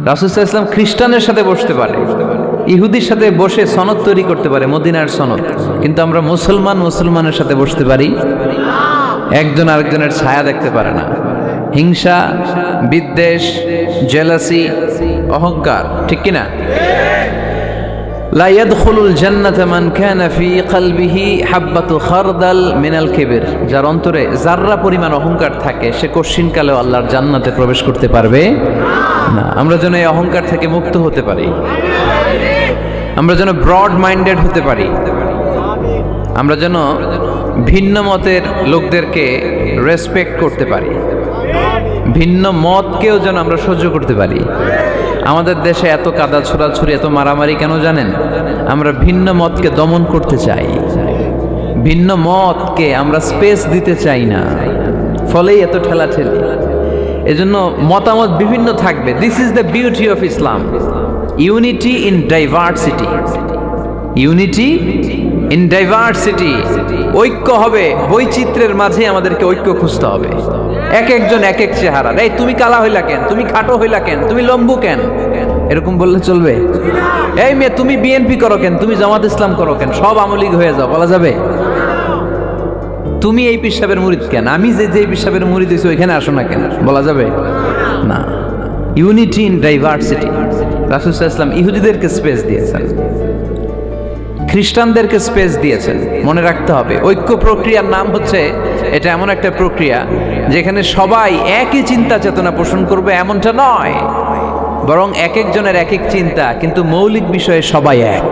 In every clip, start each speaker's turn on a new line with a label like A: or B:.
A: রাসূল সাল্লাল্লাহু আলাইহি ওয়াসাল্লাম খ্রিস্টানের সাথে বসতে পারে, ইহুদির সাথে বসে সনদ তৈরি করতে পারে, মদিনার সনদ। কিন্তু আমরা মুসলমানের সাথে বসতে পারি, একজন আরেকজনের ছায়া দেখতে পারে না। হিংসা, বিদ্বেষ, জেলাসি, অহংকার, ঠিক কিনা? লা ইয়াদখুলুল জান্নাতা মান কানা ফি কলবিহি হাববাতু খারদাল মিনাল কিবর। যার অন্তরে যাররা পরিমাণ অহংকার থাকে সে কশিনকালেও আল্লাহর জান্নাতে প্রবেশ করতে পারবে না। আমরা যেন এই অহংকার থেকে মুক্ত হতে পারি, আমরা যেন ব্রড মাইন্ডেড হতে পারি, আমরা যেন ভিন্ন মতের লোকদেরকে রেসপেক্ট করতে পারি, ভিন্ন মতকেও যেন আমরা সহ্য করতে পারি। আমাদের দেশে এত কাদা ছোড়াছুরি, এত মারামারি কেন জানেন? আমরা ভিন্ন মতকে দমন করতে চাই, ভিন্ন মতকে আমরা স্পেস দিতে চাই না, ফলেই এত ঠেলাঠেলি। এজন্য মতামত বিভিন্ন থাকবে। This is the beauty of Islam, unity in diversity, unity in diversity. ঐক্য হবে, বৈচিত্র্যের মাঝে আমাদেরকে ঐক্য খুঁজতে হবে। এক একজন এক এক চেহারা। এই তুমি কালা হইলা কেন, তুমি খাটো হইলা কেন, তুমি লম্বু কেন, এরকম বললে চলবে? এই মেয়ে তুমি বিএনপি করো কেন, তুমি জামাত ইসলাম করো কেন, সব আমলিগ হয়ে যাও, বলা যাবে? তুমি এই পীর সাহেবের মুরিদ কেন, আমি যে পীর সাহেবের মুরিদ হইছি ওইখানে আসো না কেন, বলা যাবে না। Unity in diversity. রাসূল সাল্লাল্লাহু আলাইহি ওয়াসাল্লাম ইহুদিদেরকে স্পেস দিয়েছেন, খ্রিস্টানদেরকে স্পেস দিয়েছেন। মনে রাখতে হবে, ঐক্য প্রক্রিয়ার নাম হচ্ছে, এটা এমন একটা প্রক্রিয়া যেখানে সবাই একই চিন্তা চেতনা পোষণ করবে এমনটা নয়, বরং এক একজনের এক এক চিন্তা, কিন্তু মৌলিক বিষয়ে সবাই এক।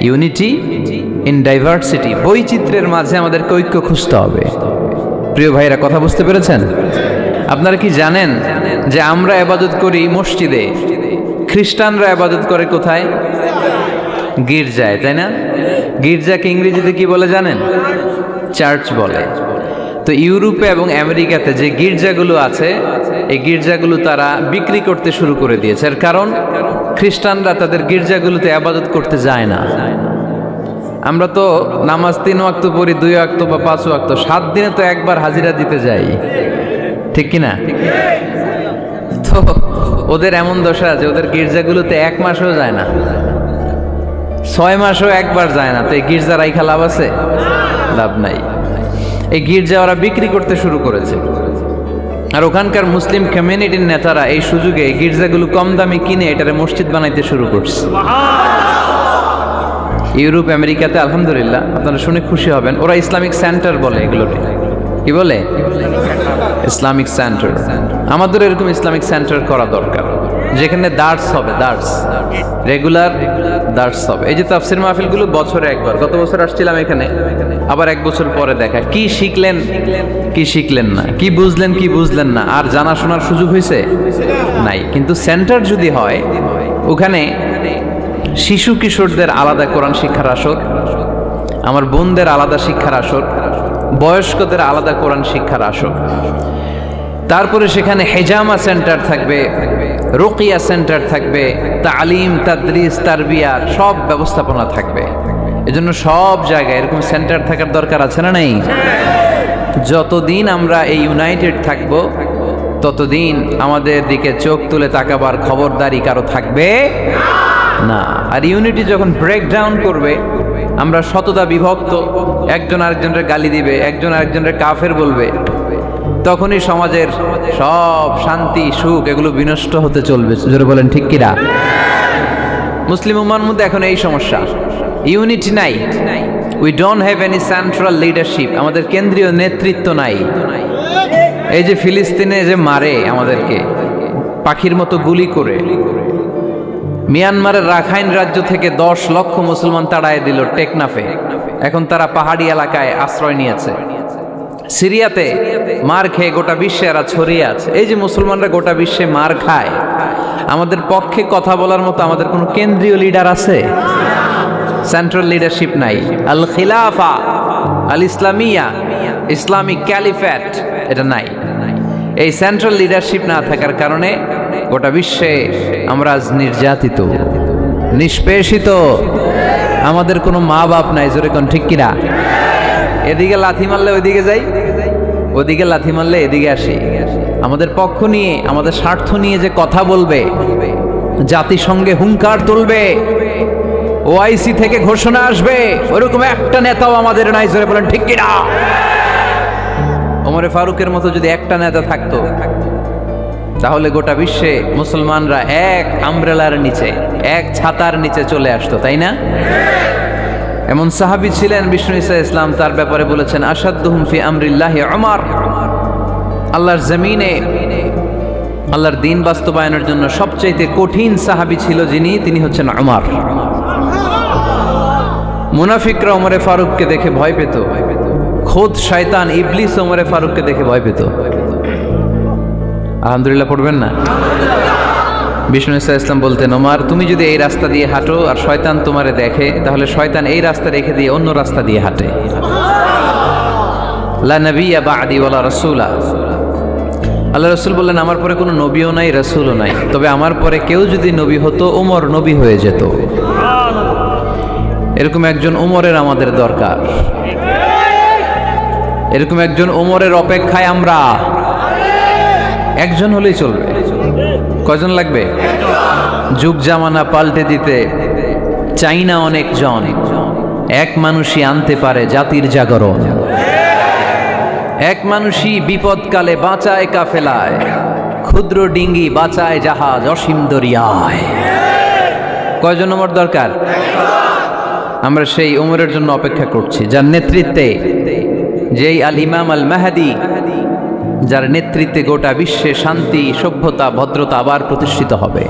A: ইউনিটি ইন ডাইভার্সিটি, বৈচিত্র্যের মাঝে আমাদেরকে ঐক্য খুঁজতে হবে। প্রিয় ভাইরা, কথা বুঝতে পেরেছেন? আপনারা কি জানেন যে আমরা ইবাদত করি মসজিদে, খ্রিস্টানরা ইবাদত করে কোথায়? গির্জায়, তাই না? গির্জাকে ইংরেজিতে কি বলে জানেন? চার্চ বলে। তো ইউরোপে এবং আমেরিকাতে যে গির্জাগুলো আছে, এই গির্জাগুলো তারা বিক্রি করতে শুরু করে দিয়েছে। এর কারণ খ্রিস্টানরা তাদের গির্জাগুলোতে ইবাদত করতে যায় না। আমরা তো নামাজ 3 ওয়াক্ত পড়ি, 2 ওয়াক্ত বা 5 ওয়াক্ত, 7 দিনে তো একবার হাজিরা দিতে যাই, ঠিক কিনা? তো ওদের এমন দশা আছে, ওদের গির্জাগুলোতে 1 মাসও যায় না, 6 মাসও একবার যায় না। তো এই গির্জা রাইখা লাভ আছে? লাভ নাই। এই গির্জা ওরা বিক্রি করতে শুরু করেছে, আর ওখানকার মুসলিম কমিউনিটির নেতারা এই সুযোগে এই গির্জাগুলো কম দামে কিনে এটারে মসজিদ বানাইতে শুরু করছে। ইউরোপ আমেরিকাতে আলহামদুলিল্লাহ, আপনারা শুনে খুশি হবেন, ওরা ইসলামিক সেন্টার বলে এগুলোকে। কি বলে? Islamic centre. আমাদের এরকম ইসলামিক সেন্টার করা দরকার, যেখানে দার্স হবে, দার্স, রেগুলার দার্স হবে। এই যে তাফসির মাহফিলগুলো বছরে একবার, গত বছর আসছিলাম এখানে, আবার 1 বছর পরে দেখা, কি শিখলেন কি শিখলেন না, কি বুঝলেন কি বুঝলেন না, আর জানা শোনার সুযোগ হয়েছে নাই। কিন্তু সেন্টার যদি হয়, ওখানে শিশু কিশোরদের আলাদা কোরআন শিক্ষার আসর, আমার বোনদের আলাদা শিক্ষার আসর, বয়স্কদের আলাদা কোরআন শিক্ষার আসর, তারপরে সেখানে হেজামা সেন্টার থাকবে, রুকিয়া সেন্টার থাকবে, তালিম, তাদরিস, তারবিয়ার সব ব্যবস্থাপনা থাকবে। এজন্য সব জায়গায় এরকম সেন্টার থাকার দরকার আছে না নাই? যতদিন আমরা এই ইউনাইটেড থাকব, ততদিন আমাদের দিকে চোখ তুলে তাকাবার খবরদারি কারো থাকবে না। আর ইউনিটি যখন ব্রেকডাউন করবে, আমরা শততা বিভক্ত, একজন আরেকজনের গালি দিবে, একজন আরেকজনের কাফের বলবে, তখনই সমাজের সব শান্তি সুখ এগুলো বিনষ্ট হতে চলবে। জোরে বলেন ঠিক কিনা? মুসলিম উম্মার মধ্যে এখন এই সমস্যা, ইউনিটি নাই। We don't have any central leadership, আমাদের কেন্দ্রীয় নেতৃত্ব নাই। এই যে ফিলিস্তিনে যে মারে আমাদেরকে পাখির মতো গুলি করে, মিয়ানমারের রাখাইন রাজ্য থেকে 10 লক্ষ মুসলমান তাড়ায় দিল টেকনাফে, এখন তারা পাহাড়ি এলাকায় আশ্রয় নিয়েছে। সিরিয়াতে মার খেয়ে গোটা বিশ্বে এরা ছড়িয়ে আছে। এই যে মুসলমানরা গোটা বিশ্বে মার খায়, আমাদের পক্ষে কথা বলার মতো আমাদের কোনো কেন্দ্রীয় লিডার আছে? সেন্ট্রাল লিডারশিপ নাই। আল খিলাফা আল ইসলামিয়া, ইসলামিক ক্যালিফেট, এটা নাই। এই সেন্ট্রাল লিডারশিপ না থাকার কারণে গোটা বিশ্বে আমরা আজ নির্যাতিত, নিষ্পেষিত, আমাদের কোনো মা বাপ নাই। জোরে কোন ঠিক কিনা? এদিকে লাথি মারলে ওইদিকে যাই, ওদিকে লাথি মারলে এদিকে আসি। আমাদের পক্ষ নিয়ে, আমাদের স্বার্থ নিয়ে যে কথা বলবে, জাতিসংঘে হুঙ্কার তুলবে, ওআইসি থেকে ঘোষণা আসবে, ওরকম একটা নেতাও আমাদের নাই। জোরে বলেন ঠিক কিনা? ওমরে ফারুকের মতো যদি একটা নেতা থাকতো, তাহলে গোটা বিশ্বে মুসলমানরা এক আমব্রেলার নিচে, এক ছাতার নিচে চলে আসতো, তাই না? এমন সাহাবী ছিলেন বিষ্ণু ঈসা ইসলাম তার ব্যাপারে বলেছেন, আসাদ্দুহুম ফি আমরিল্লাহি উমর। আল্লাহর জমিনে আল্লাহর দ্বীন বাস্তবায়নের জন্য সবচাইতে কঠিন সাহাবী ছিল যিনি, তিনি হচ্ছেন উমর। মুনাফিকরা ওমরে ফারুককে দেখে ভয় পেত, খোদ শয়তান ইবলিস ওমরে ফারুককে দেখে ভয় পেত। আলহামদুলিল্লাহ পড়বেন না? বিষ্ণু ঈসা ইসলাম বলতেন, ওমর তুমি যদি এই রাস্তা দিয়ে হাঁটো আর শয়তান তোমারে দেখে, তাহলে শয়তান এই রাস্তা রেখে দিয়ে অন্য রাস্তা দিয়ে হাঁটে। লা নবিয়্যা বা'দি ওয়ালা রাসূলা। আল্লাহ রাসূল বললেন, আমার পরে কোনো নবীও নাই, রাসূলও নাই, তবে আমার পরে কেউ যদি নবী হতো, ওমর নবী হয়ে যেত। এরকম একজন ওমরের আমাদের দরকার। এরকম একজন ওমরের অপেক্ষায় আমরা। একজন হলেই চলবে। কয়জন লাগবে? যুগ জামানা পাল্টে দিতে চাই না অনেক জন, এক মানুষই আনতে পারে জাতির জাগরণ। এক মানুষই বিপদকালে বাঁচায় কাফেলায়, ক্ষুদ্র ডিঙ্গি বাঁচায় জাহাজ অসীম দরিয়ায়। কয়জন ওমর দরকার? আমরা সেই ওমরের জন্য অপেক্ষা করছি, যার নেতৃত্বে, যেই আল ইমাম আল মাহদি, যার নেতৃত্বে গোটা বিশ্বে শান্তি, সভ্যতা, ভদ্রতা আবার প্রতিষ্ঠিত হবে।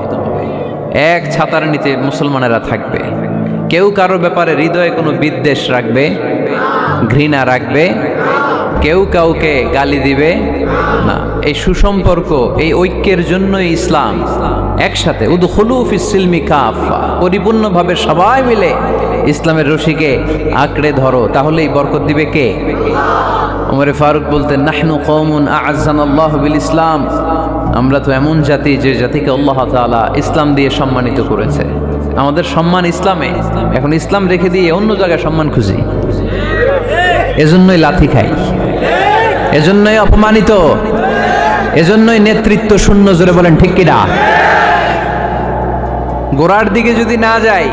A: এক ছাতার নিচে মুসলমানেরা থাকবে। কেউ কারো ব্যাপারে হৃদয়ে কোনো বিদ্বেষ রাখবে, ঘৃণা রাখবে, কেউ কাউকে গালি দিবে না। এই সুসম্পর্ক, এই ঐক্যের জন্যই ইসলাম। একসাথে উদখুলু ফিস সিলমি কাফা, পরিপূর্ণভাবে সবাই মিলে ইসলামের রশিকে আঁকড়ে ধরো, তাহলেই বরকত দিবে কে? ওমরে ফারুক বলতেন, নাহনু কওমুন আ'আজ্জানাল্লাহু বিল ইসলাম। আমরা তো এমন জাতি যে জাতিকে আল্লাহ তাআলা ইসলাম দিয়ে সম্মানিত করেছে। আমাদের সম্মান ইসলামে। এখন ইসলাম রেখে দিয়ে অন্য জায়গায় সম্মান খুঁজি, এজন্যই লাথি খাই, এজন্যই অপমানিত, এজন্যই নেতৃত্ব শূন্য। জোরে বলেন ঠিক কিনা? গোড়ার দিকে যদি না যাই,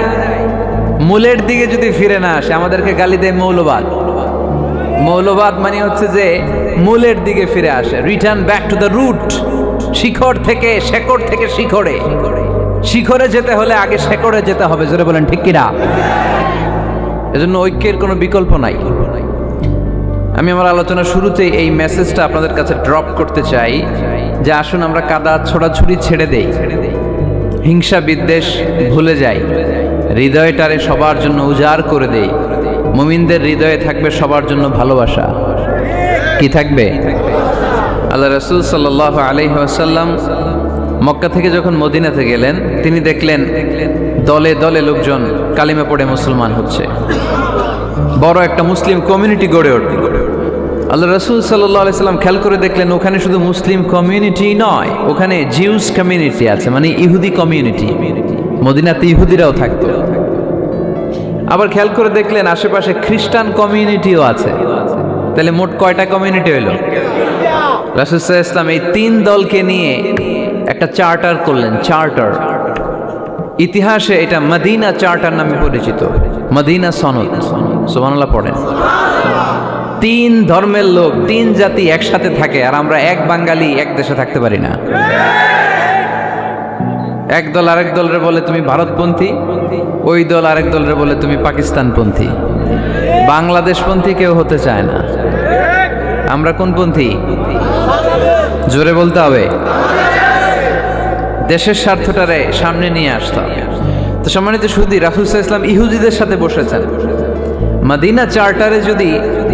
A: মূলের দিকে যদি ফিরে না আসে, আমাদেরকে গালি দেয় মৌলবাদ। মৌলবাদ মানে হচ্ছে যে মূলের দিকে ফিরে আসে, return back to the root. শিখর থেকে, শেকড় থেকে শিখরে। শিখরে যেতে হলে আগে শেকড়ে যেতে হবে। জোরে বলেন ঠিক কিনা? এজন্য ঐক্যের কোনো বিকল্প নাই। আমি আমার আলোচনার শুরুতেই এই মেসেজটা আপনাদের কাছে ড্রপ করতে চাই যে আসুন আমরা কাদা ছোড়াছুড়ি ছেড়ে দেই, হিংসা বিদ্বেষ ভুলে যাই, হৃদয়টারে সবার জন্য উজাড় করে দেই। মুমিনদের হৃদয়ে থাকবে সবার জন্য ভালোবাসা। কি থাকবে? আল্লাহ রাসূল সাল্লাল্লাহু আলাইহি ওয়াসাল্লাম মক্কা থেকে যখন মদিনাতে গেলেন, তিনি দেখলেন দলে দলে লোকজন কালিমা পড়ে মুসলমান হচ্ছে। বড় একটা মুসলিম কমিউনিটি গড়ে উঠল। আল্লাহ রাসূল সাল্লাল্লাহু আলাইহি সাল্লাম খেয়াল করে দেখলেন ওখানে শুধু মুসলিম কমিউনিটি নয়, ওখানে জিউস কমিউনিটি আছে, মানে ইহুদি কমিউনিটি। মদিনাতে ইহুদিরাও থাকতো। আবার খেয়াল করে দেখলেন আশেপাশে খ্রিস্টান কমিউনিটিও আছে। তাহলে মোট কয়টা কমিউনিটি হইল? রাসূল সাল্লাল্লাহু আলাইহি সাল্লাম এই তিন দলকে নিয়ে একটা চার্টার করলেন। চার্টার, ইতিহাসে এটা মদিনা চার্টার নামে পরিচিত। মদিনা সনদ। সুবহানাল্লাহ পড়েন। তিন ধর্মের লোক, তিন জাতি একসাথে থাকে, আর আমরা এক বাঙালি এক দেশে থাকতে পারি না। এক দল আরেক দলরে বলে তুমি ভারতপন্থী, ওই দল আরেক দলরে বলে তুমি পাকিস্তানপন্থী। বাংলাদেশপন্থী কেউ হতে চায় না। আমরা কোন পন্থী? জোরে বলতে হবে। দেশের স্বার্থটারে সামনে নিয়ে আসতাম। তো সম্মানিত সুধী, রাসূল সাল্লাল্লাহু আলাইহি ওয়াসাল্লাম ইহুদিদের সাথে বসেছেন। মদিনা চার্টারে যদি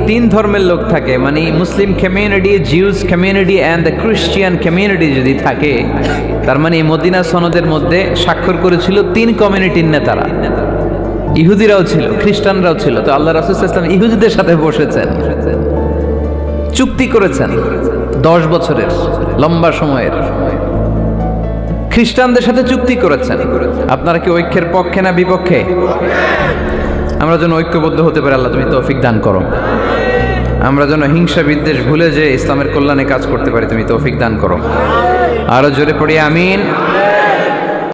A: তিন ধর্মের লোক থাকে, মানে Muslim community, Jews community and the Christian community যদি থাকে, তার মানে মদিনা সনদের মধ্যে স্বাক্ষর করেছিল তিন কমিউনিটির নেতারা। ইহুদিরাও ছিল, খ্রিস্টানরাও ছিল। তো আল্লাহ রাসূল সাল্লাল্লাহু আলাইহি ওয়াসাল্লাম ইহুদিদের সাথে বসেছেন, চুক্তি করেছেন 10 বছরের লম্বা সময়ের। খ্রিস্টানদের সাথে চুক্তি করেছেন। আপনারা কি ঐক্যের পক্ষে না বিপক্ষে? আমরা যেন ঐক্যবদ্ধ হতে পারি, আল্লাহ তুমি তৌফিক দান করো। আমরা যেন হিংসা বিদ্বেষ ভুলে যে ইসলামের কল্যাণে কাজ করতে পারি, তুমি তৌফিক দান করো। আরো জোরে পড়ি আমিন।